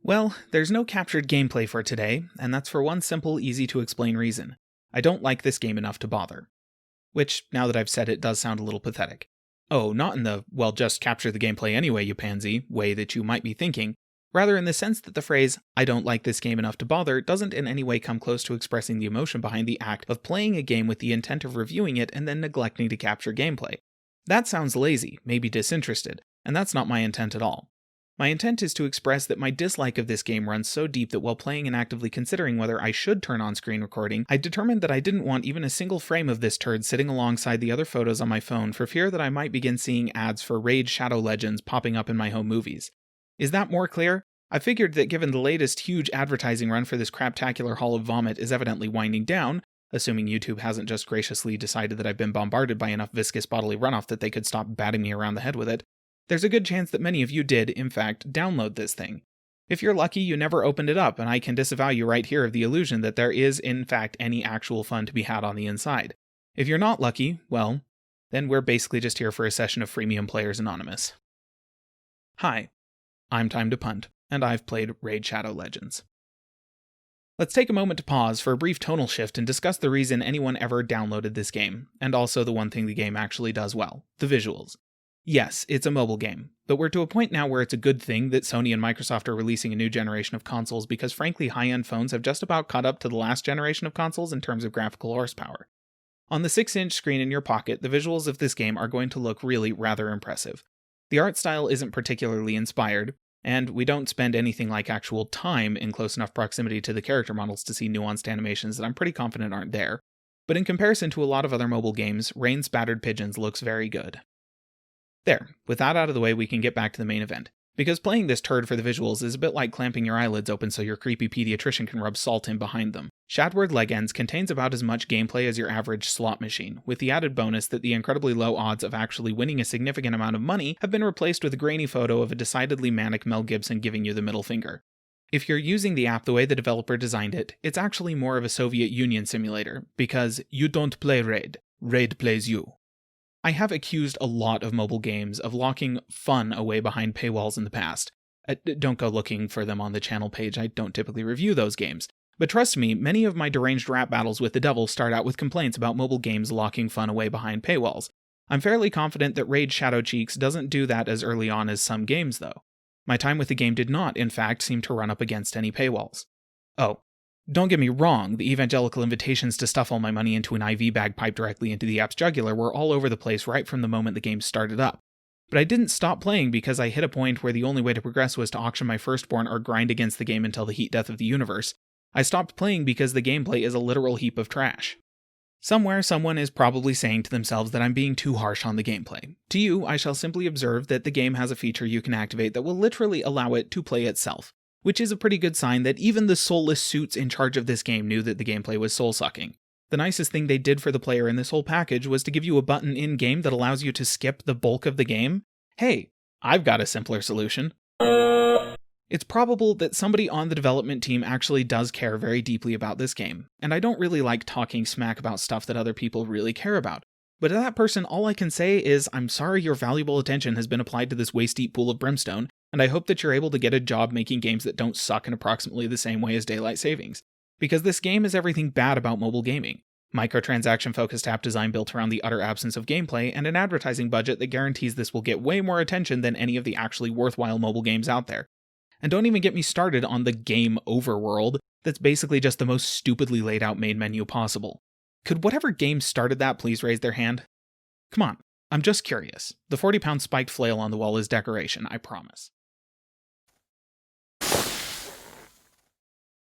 Well, there's no captured gameplay for today, and that's for one simple, easy to explain reason. I don't like this game enough to bother. Which, now that I've said it, does sound a little pathetic. Oh, not in the, well, just capture the gameplay anyway, you pansy, way that you might be thinking. Rather in the sense that the phrase, I don't like this game enough to bother, doesn't in any way come close to expressing the emotion behind the act of playing a game with the intent of reviewing it and then neglecting to capture gameplay. That sounds lazy, maybe disinterested, and that's not my intent at all. My intent is to express that my dislike of this game runs so deep that while playing and actively considering whether I should turn on screen recording, I determined that I didn't want even a single frame of this turd sitting alongside the other photos on my phone for fear that I might begin seeing ads for Raid Shadow Legends popping up in my home movies. Is that more clear? I figured that given the latest huge advertising run for this craptacular hall of vomit is evidently winding down, assuming YouTube hasn't just graciously decided that I've been bombarded by enough viscous bodily runoff that they could stop batting me around the head with it, there's a good chance that many of you did, in fact, download this thing. If you're lucky, you never opened it up, and I can disavow you right here of the illusion that there is, in fact, any actual fun to be had on the inside. If you're not lucky, well, then we're basically just here for a session of Freemium Players Anonymous. Hi, I'm Time to Punt, and I've played Raid Shadow Legends. Let's take a moment to pause for a brief tonal shift and discuss the reason anyone ever downloaded this game, and also the one thing the game actually does well, the visuals. Yes, it's a mobile game, but we're to a point now where it's a good thing that Sony and Microsoft are releasing a new generation of consoles because frankly high-end phones have just about caught up to the last generation of consoles in terms of graphical horsepower. On the 6-inch screen in your pocket, the visuals of this game are going to look really rather impressive. The art style isn't particularly inspired, and we don't spend anything like actual time in close enough proximity to the character models to see nuanced animations that I'm pretty confident aren't there, but in comparison to a lot of other mobile games, Rain Spattered Pigeons looks very good. There, with that out of the way, we can get back to the main event. Because playing this turd for the visuals is a bit like clamping your eyelids open so your creepy pediatrician can rub salt in behind them. Shadward Legends contains about as much gameplay as your average slot machine, with the added bonus that the incredibly low odds of actually winning a significant amount of money have been replaced with a grainy photo of a decidedly manic Mel Gibson giving you the middle finger. If you're using the app the way the developer designed it, it's actually more of a Soviet Union simulator, because you don't play Raid. Raid plays you. I have accused a lot of mobile games of locking fun away behind paywalls in the past. Don't go looking for them on the channel page, I don't typically review those games. But trust me, many of my deranged rap battles with the devil start out with complaints about mobile games locking fun away behind paywalls. I'm fairly confident that Raid Shadow Cheeks doesn't do that as early on as some games, though. My time with the game did not, in fact, seem to run up against any paywalls. Oh, don't get me wrong, the evangelical invitations to stuff all my money into an IV bag piped directly into the app's jugular were all over the place right from the moment the game started up. But I didn't stop playing because I hit a point where the only way to progress was to auction my firstborn or grind against the game until the heat death of the universe. I stopped playing because the gameplay is a literal heap of trash. Somewhere someone is probably saying to themselves that I'm being too harsh on the gameplay. To you, I shall simply observe that the game has a feature you can activate that will literally allow it to play itself, which is a pretty good sign that even the soulless suits in charge of this game knew that the gameplay was soul-sucking. The nicest thing they did for the player in this whole package was to give you a button in-game that allows you to skip the bulk of the game. Hey, I've got a simpler solution. It's probable that somebody on the development team actually does care very deeply about this game, and I don't really like talking smack about stuff that other people really care about. But to that person, all I can say is, I'm sorry your valuable attention has been applied to this waist-deep pool of brimstone, and I hope that you're able to get a job making games that don't suck in approximately the same way as Daylight Savings. Because this game is everything bad about mobile gaming. Microtransaction-focused app design built around the utter absence of gameplay, and an advertising budget that guarantees this will get way more attention than any of the actually worthwhile mobile games out there. And don't even get me started on the game overworld, that's basically just the most stupidly laid out main menu possible. Could whatever game started that please raise their hand? Come on, I'm just curious. The 40-pound spiked flail on the wall is decoration, I promise.